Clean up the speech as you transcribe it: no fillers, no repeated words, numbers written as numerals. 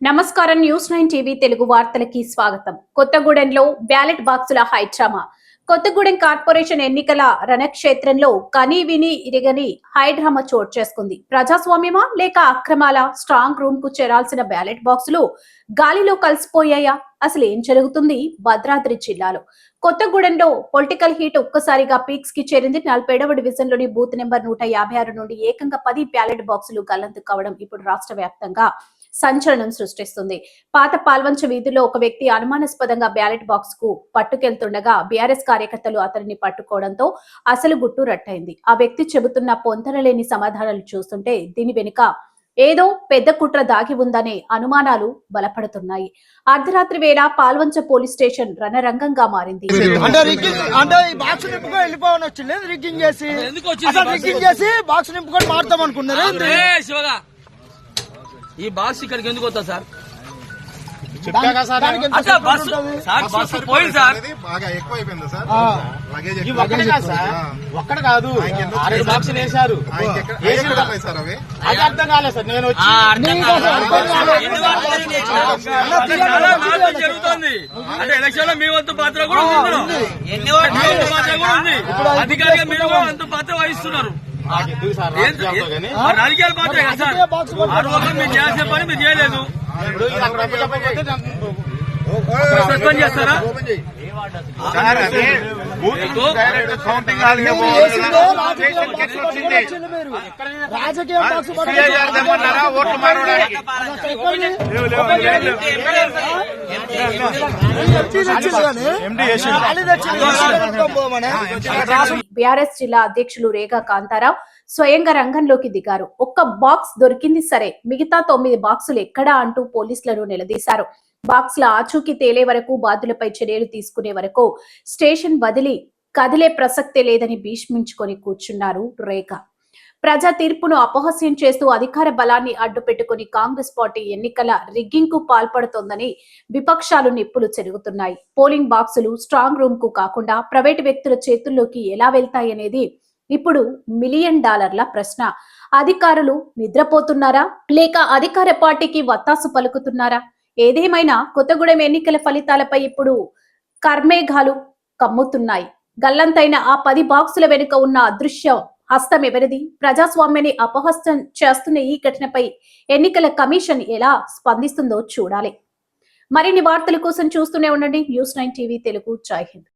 నమస్కారం news 9 TV Telugu వార్తలకి స్వాగతం. కొత్తగూడెంలో బ్యాలెట్ బాక్సుల హైడ్రామా. కొత్తగూడెం కార్పొరేషన్ ఎన్నికల రణక్షేత్రంలో కనీ విని ఇరగని హైడ్రామా చోటు చేసుకుంది. ప్రజాస్వామ్యమా లేక అక్రమాల? స్ట్రాంగ్ రూమ్ కు చేరాల్సిన బ్యాలెట్ బాక్సులు గాలిలో కలిసిపోయాయా? అసలు ఏం జరుగుతుంది భద్రాద్రి జిల్లాలో? కొత్తగూడెంలో పొలిటికల్ హీట్ ఒక్కసారిగా పీక్స్ కి చేరింది. 47వ డివిజన్ లోని బూత్ నెంబర్ 156 నుండి ఏకంగా 10 బ్యాలెట్ బాక్సులు గల్లంతు కావడం ఇప్పుడు రాష్ట్ర వ్యాప్తంగా సంచలనం సృష్టిస్తుంది. పాత పాల్వంచ వీధిలో ఒక వ్యక్తి అనుమానాస్పదంగా బ్యాలెట్ బాక్స్ కు పట్టుకెళ్తుండగా బీఆర్ఎస్ కార్యకర్తలు అతనిని పట్టుకోవడంతో అసలు గుట్టు రట్టయింది. ఆ వ్యక్తి చెబుతున్న పొంతనలేని సమాధానాలు చూస్తుంటే దీని వెనుక ఏదో పెద్ద కుట్ర దాగి ఉందనే అనుమానాలు బలపడుతున్నాయి. అర్ధరాత్రి వేళ పాల్వంచ పోలీస్ స్టేషన్ రణరంగంగా మారింది. ఈ బాక్స్ ఇక్కడికి ఎందుకు వస్తా సార్? ఒక్కడ కాదు, 6 బాక్సులు వేశారు. అది అర్థం కాలేదు సార్. నేను జరుగుతుంది అంటే ఎలక్షన్ లో మీ వంతు పాత్ర కూడా ఉంది, అధికారిగా మీరు కూడా అంత పాత్ర వహిస్తున్నారు. రాజకీయాల పాత్ర కదా సార్. ఆ రోజు మీరు చేయాల్సిన పని మీరు చేయలేదు, సస్పెండ్ చేస్తారా? బీఆర్ఎస్ జిల్లా అధ్యక్షులు రేగా కాంతారావు స్వయంగా రంగంలోకి దిగారు. ఒక్క బాక్స్ దొరికింది సరే, మిగతా 9 బాక్సులు ఎక్కడా అంటూ పోలీసులను నిలదీశారు. బాక్స్ల ఆచూకీ తేలే వరకు, బాధ్యులపై చర్యలు తీసుకునే వరకు స్టేషన్ వదిలి కదిలే ప్రసక్తే లేదని భీష్మించుకొని కూర్చున్నారు రేఖ. ప్రజా తీర్పును అపహాస్యం చేస్తూ అధికార బలాన్ని అడ్డు పెట్టుకుని కాంగ్రెస్ పార్టీ ఎన్నికల రిగ్గింగ్ కు పాల్పడుతోందని విపక్షాలు నిప్పులు చెరుగుతున్నాయి. పోలింగ్ బాక్సులు స్ట్రాంగ్ రూమ్ కు కాకుండా ప్రైవేటు వ్యక్తుల చేతుల్లోకి ఎలా వెళ్తాయనేది ఇప్పుడు $1 మిలియన్ ప్రశ్న. అధికారులు నిద్రపోతున్నారా లేక అధికార పార్టీకి వత్తాసు పలుకుతున్నారా? ఏదేమైనా కొత్తగూడెం ఎన్నికల ఫలితాలపై ఇప్పుడు కర్మేఘాలు కమ్ముతున్నాయి. గల్లంతైన ఆ 10 బాక్సుల వెనుక ఉన్న అదృశ్య హస్తం ఎవరిది? ప్రజాస్వామ్యాన్ని అపహస్తం చేస్తున్న ఈ ఘటనపై ఎన్నికల కమిషన్ ఎలా స్పందిస్తుందో చూడాలి. మరిన్ని వార్తల కోసం చూస్తూనే ఉండండి న్యూస్ 9 టీవీ తెలుగు. జై హింద్.